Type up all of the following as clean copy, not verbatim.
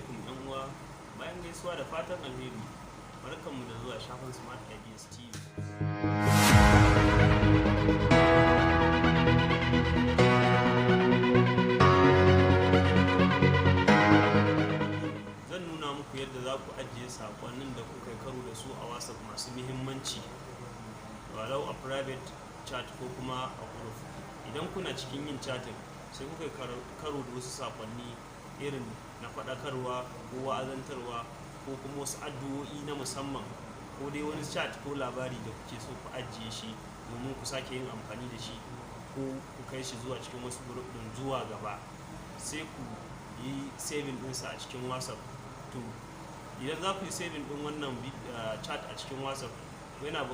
alaikum yan uwa, bayan gaisuwa da fatan alheri, barkanmu da zuwa shafin Smart Ideas TV. Zan nuna muku yadda za ku ajiye sakonnin da kuka karo da su a WhatsApp masu muhimmanci, walau a private chat ko kuma a group. Idan kuna cikin yin chatting sai kuka karo da wasu sakonni irin na faɗakarwa ko wa'azantarwa ko kuma wasu addu'o'i na musamman ko dai wani chat ko labari da kuke so ku ajiye shi domin ku sake yin amfani da shi ko ku kai shi zuwa cikin wasu group din zuwa gaba, sai ku yi saving ɗinsa a cikin WhatsApp. To idan za ku yi saving ɗin wannan chat a cikin WhatsApp, kuna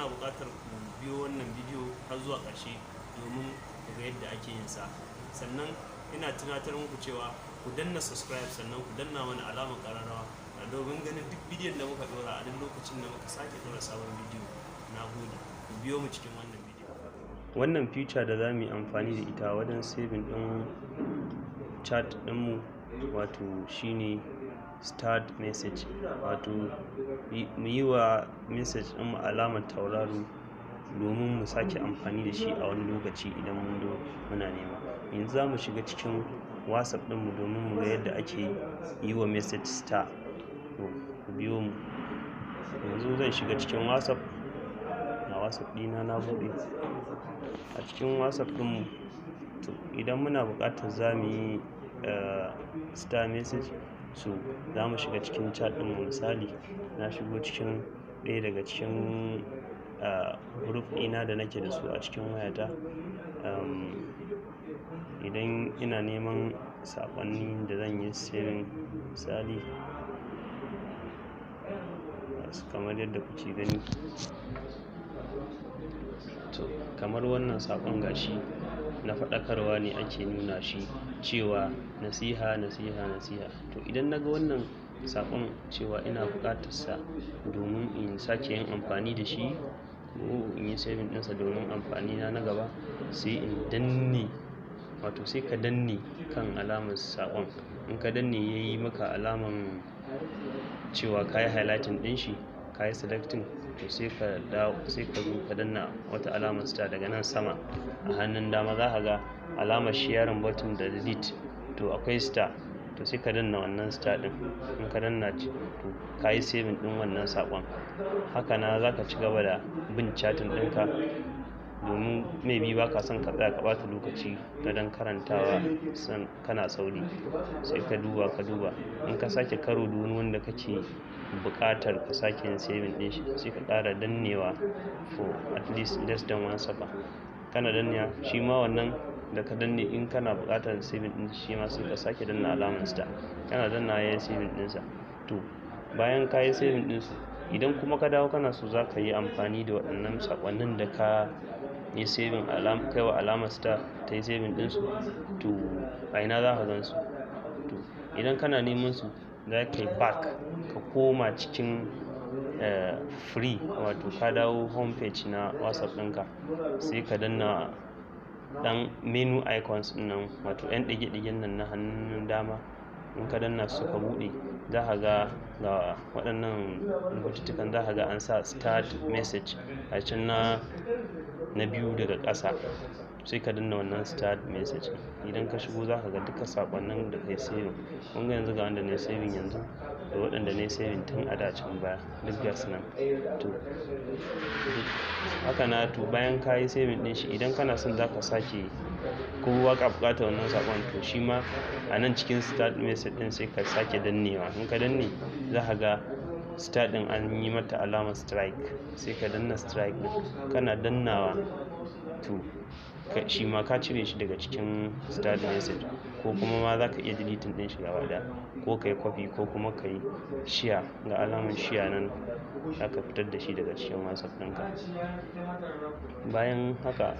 buƙatar ku biyo wannan bidiyo har zuwa ƙarshe domin ku ga yadda ake yin sa. Sannan ina tunatar muku cewa ku danna subscribe, sannan ku danna mana alamar ƙararrawa domin ganin duk bidiyon da muka ɗora a duk lokacin da muka sake ɗora sabon bidiyo. Na gode, ku biyo mu cikin wannan bidiyo. Wannan feature da za mu yi amfani da ita wajen saving ɗin chat ɗinmu wato shine start message, wato mu yi wa message ɗinmu alamar tauraro domin mu sake amfani da shi a wani lokaci idan mun zo muna nema. Yanzu za mu shiga cikin WhatsApp ɗinmu domin mu ga yadda ake yi wa message star. Ku biyo mu. Yanzu zan shiga cikin WhatsApp. Na WhatsApp ɗina na buɗe. A cikin WhatsApp ɗinmu, to idan muna buƙatar za mu yi star message, so za mu shiga cikin chat ɗinmu. Misali, na shigo cikin ɗaya daga cikin group ɗina da nake da su a cikin wayata. Idan ina neman saƙonni da zan yi saving, misali kamar yadda kuke gani, to kamar wannan saƙon gashi na faɗakarwa ne ake nuna shi cewa nasiha. To idan naga wannan saƙon cewa ina buƙatarsa domin in sake yin amfani da shi ko in yi saving ɗinsa domin amfani na gaba, sai in danne, wato sai ka danne kan alamar saƙon. In ka danne ya yi maka alaman cewa ka yi highlighting ɗin shi, ka yi selecting, to sai ka zo ka danna wata alamar star daga nan sama a hannun dama. Za ka ga alamar sharing button da delete, to akwai star, to sai ka danna wannan star ɗin. In ka danna, to ka yi saving ɗin wannan saƙon. Haka na za ka ci gaba da bin chatting ɗinka domin maybe ba ka son ka tsaya ka ɓata lokaci don karantawa kana sauri. Sai ka duba in ka sake karo da wani wanda kake buƙatar ka sake yin saving ɗin shi, sai ka ƙara dannewa for at least less than 1 second. Kana dannewa, shi ma wannan da ka danne in kana buƙatar saving ɗin shi ma sai ka sake danna alamar star. Kana dannawa ya yi saving ɗinsa. To bayan ka yi saving ɗinsu, idan kuma ka dawo kana so za ka yi amfani da waɗannan saƙonnin da ka yi saving, kai wa alamar star ta yi saving ɗinsu, to a ina za ka gan su? To idan kana neman su, za ka yi back, ka koma cikin free, wato ka dawo home page na WhatsApp ɗinka, sai ka danna ɗan menu icons nan, wato 'yan ɗige-ɗigen nan na hannun dama. In ka danna su ka buɗe, za ka ga waɗannan rubututtukan, za ka ga an sa start message a can na biyu daga ƙasa. Sai ka danna wannan start message. Idan ka shigo za ka ga duka saƙonnin da kai saving. Kun ga yanzu ga wanda na yi saving yanzu da waɗanda na yi saving tun a dacen baya, duk gasu nan. To haka na, to bayan ka yi saving ɗin shi, idan kana son za ka sake ko ka buƙata wannan saƙon, to shi ma a nan cikin start message ɗin sai ka sake dannewa. In ka danne, za ka ga start ɗin an yi mata alamar strike, sai ka danna strike ɗin. Kana dannawa, to shi ma ka cire shi daga cikin start message, ko kuma ma za ka iya deleting ɗin shi gaba ɗaya, ko ka yi copy ko kuma ka yi share. Ga alamar share nan, za ka fitar da shi daga cikin WhatsApp ɗinka. Bayan haka,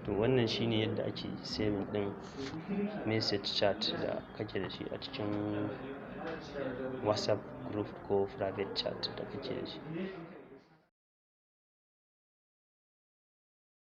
to wannan shine yadda ake saving ɗin message chat da kake da shi a cikin WhatsApp group ko private chat da kake da shi.